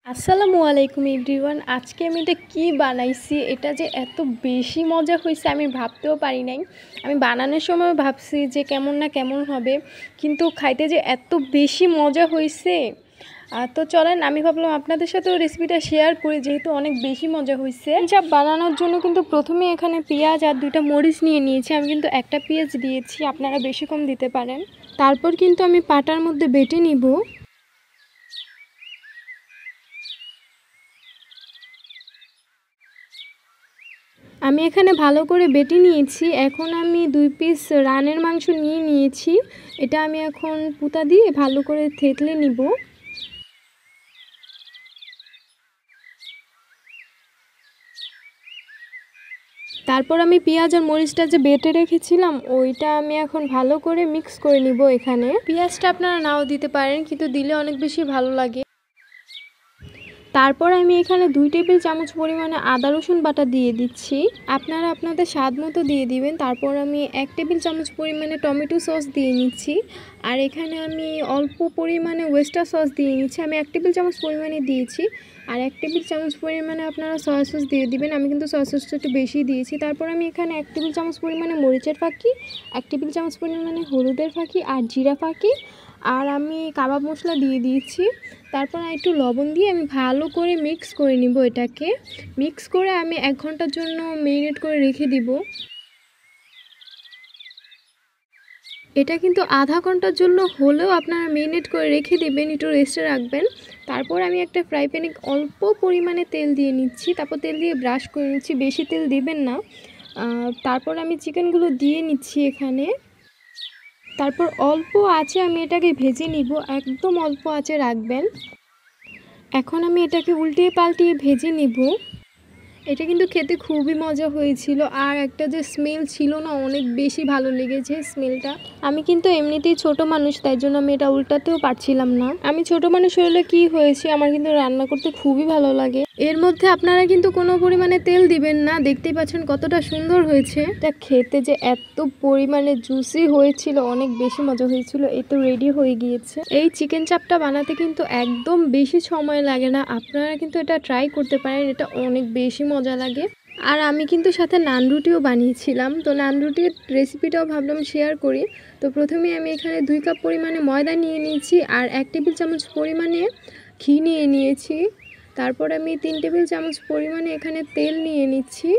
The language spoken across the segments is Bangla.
আসসালামু আলাইকুম এভরিওয়ান। আজকে আমি এটা কী বানাইছি, এটা যে এত বেশি মজা হয়েছে আমি ভাবতেও পারি নাই। আমি বানানোর সময় ভাবছি যে কেমন না কেমন হবে, কিন্তু খাইতে যে এত বেশি মজা হয়েছে। তো চলেন, আমি ভাবলাম আপনাদের সাথেও রেসিপিটা শেয়ার করি, যেহেতু অনেক বেশি মজা হয়েছে। চাপ বানানোর জন্য কিন্তু প্রথমে এখানে পেঁয়াজ আর 2টা মরিচ নিয়ে নিয়েছি। আমি কিন্তু একটা পেঁয়াজ দিয়েছি, আপনারা বেশি কম দিতে পারেন। তারপর কিন্তু আমি পাটার মধ্যে বেটে নিব। আমি এখানে ভালো করে বেটে নিয়েছি। এখন আমি 2 পিস রানের মাংস নিয়ে নিয়েছি। এটা আমি এখন পুতা দিয়ে ভালো করে থেতলে নিব। তারপর আমি পেঁয়াজ আর মরিচটা যে বেটে রেখেছিলাম ওইটা আমি এখন ভালো করে মিক্স করে নিব। এখানে পেঁয়াজটা আপনারা নাও দিতে পারেন, কিন্তু দিলে অনেক বেশি ভালো লাগে। তারপর আমি এখানে 2 টেবিল চামচ পরিমাণে আদা রসুন বাটা দিয়ে দিচ্ছি। আপনারা আপনাদের স্বাদ মতো দিয়ে দিবেন। তারপর আমি 1 টেবিল চামচ পরিমাণে টমেটো সস দিয়ে নিচ্ছি। আর এখানে আমি অল্প পরিমাণে ওয়েস্টার সস দিয়ে নিচ্ছি। আমি 1 টেবিল চামচ পরিমাণে দিয়েছি। আর 1 টেবিল চামচ পরিমাণে আপনারা সয়া সস দিয়ে দিবেন। আমি কিন্তু সয়া সসটা একটু বেশি দিয়েছি। তারপর আমি এখানে 1 টেবিল চামচ পরিমাণে মরিচের ফাঁকি, 1 টেবিল চামচ পরিমাণে হলুদের ফাঁকি আর জিরা ফাঁকি, আর আমি কাবাব মশলা দিয়ে দিয়েছি। তারপর একটু লবণ দিয়ে আমি ভালো করে মিক্স করে নিব। এটাকে মিক্স করে আমি 1 ঘন্টার জন্য মেরিনেট করে রেখে দিব। এটা কিন্তু আধা ঘন্টার জন্য হলেও আপনারা মেরিনেট করে রেখে দেবেন, একটু রেস্টে রাখবেন। তারপর আমি একটা ফ্রাই প্যানে অল্প পরিমাণে তেল দিয়ে নিচ্ছি। তারপর তেল দিয়ে ব্রাশ করে নিচ্ছি, বেশি তেল দিবেন না। তারপর আমি চিকেনগুলো দিয়ে নিচ্ছি এখানে। তারপর অল্প আঁচে আমি এটাকে ভেজে নিব, একদম অল্প আঁচে রাখবেন। এখন আমি এটাকে উল্টিয়ে পাল্টিয়ে ভেজে নিব। এটা কিন্তু খেতে খুবই মজা হয়েছিল, আর একটা যে স্মেল ছিল না, অনেক বেশি ভালো লেগেছে স্মেলটা। আমি কিন্তু এমনিতেই ছোট মানুষ, তাই জন্য আমি এটা উল্টাতেও পারছিলাম না। আমি ছোট মানুষ হলে কি হয়েছে, আমার কিন্তু রান্না করতে খুবই ভালো লাগে। এর মধ্যে আপনারা কিন্তু কোনো পরিমাণে তেল দিবেন না। দেখতেই পাচ্ছেন কতটা সুন্দর হয়েছে। এটা খেতে যে এত পরিমাণে জুসি হয়েছিল, অনেক বেশি মজা হয়েছিল। এই তো রেডি হয়ে গিয়েছে। এই চিকেন চাপটা বানাতে কিন্তু একদম বেশি সময় লাগে না। আপনারা কিন্তু এটা ট্রাই করতে পারেন, এটা অনেক বেশি মজা লাগে। আর আমি কিন্তু সাথে নান রুটিও বানিয়েছিলাম। তো নান রুটির রেসিপিটাও ভাবলাম শেয়ার করি। তো প্রথমে আমি এখানে 2 কাপ পরিমাণে ময়দা নিয়ে নিয়েছি, আর 1 টেবিল চামচ পরিমাণে ঘি নিয়ে নিয়েছি। তারপর আমি 3 টেবিল চামচ পরিমাণে এখানে তেল নিয়ে নিচ্ছি।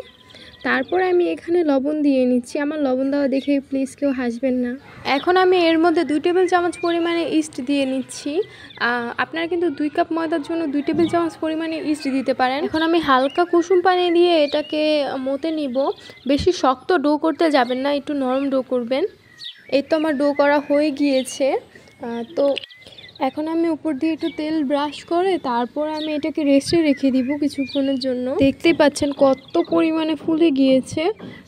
তারপর আমি এখানে লবণ দিয়ে নিচ্ছি। আমার লবণ দেওয়া দেখে প্লিজ কেউ হাসবেন না। এখন আমি এর মধ্যে 2 টেবিল চামচ পরিমাণে ইস্ট দিয়ে নিচ্ছি। আপনারা কিন্তু 2 কাপ ময়দার জন্য 2 টেবিল চামচ পরিমাণে ইস্ট দিতে পারেন। এখন আমি হালকা কুসুম পানি দিয়ে এটাকে মতে নিব। বেশি শক্ত ডো করতে যাবেন না, একটু নরম ডো করবেন। এই তো আমার ডো করা হয়ে গিয়েছে। তো এখন আমি উপর দিয়ে একটু তেল ব্রাশ করে তারপর আমি এটাকে রেস্টে রেখে দিব কিছুক্ষণের জন্য। দেখতেই পাচ্ছেন কত পরিমাণে ফুলে গিয়েছে।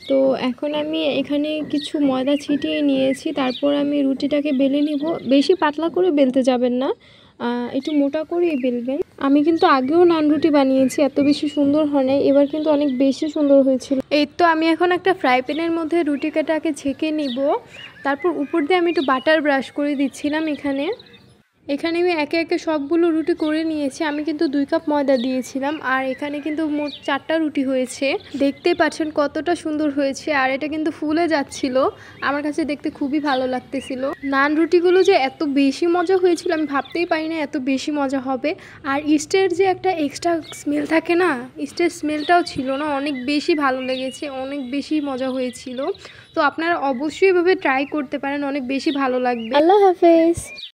তো এখন আমি এখানে কিছু ময়দা ছিটিয়ে নিয়েছি। তারপর আমি রুটিটাকে বেলে নিব। বেশি পাতলা করে বেলতে যাবেন না, একটু মোটা করেই বেলবেন। আমি কিন্তু আগেও নান রুটি বানিয়েছি, এত বেশি সুন্দর হয় নাই, এবার কিন্তু অনেক বেশি সুন্দর হয়েছিল। এই তো আমি এখন একটা ফ্রাই প্যানের মধ্যে রুটিটাকে ছেঁকে নিব। তারপর উপর দিয়ে আমি একটু বাটার ব্রাশ করে দিচ্ছিলাম। এখানে আমি একে একে সবগুলো রুটি করে নিয়েছি। আমি কিন্তু 2 কাপ ময়দা দিয়েছিলাম, আর এখানে কিন্তু মোট 4টা রুটি হয়েছে। দেখতেই পাচ্ছেন কতটা সুন্দর হয়েছে, আর এটা কিন্তু ফুলে যাচ্ছিল। আমার কাছে দেখতে খুবই ভালো লাগতেছিল। নান রুটিগুলো যে এত বেশি মজা হয়েছিল আমি ভাবতেই পারি না এত বেশি মজা হবে। আর ইস্টের যে একটা এক্সট্রা স্মেল থাকে না, ইস্টের স্মেলটাও ছিল না, অনেক বেশি ভালো লেগেছে, অনেক বেশি মজা হয়েছিল। তো আপনারা অবশ্যই এভাবে ট্রাই করতে পারেন, অনেক বেশি ভালো লাগবে। আল্লাহ হাফেজ।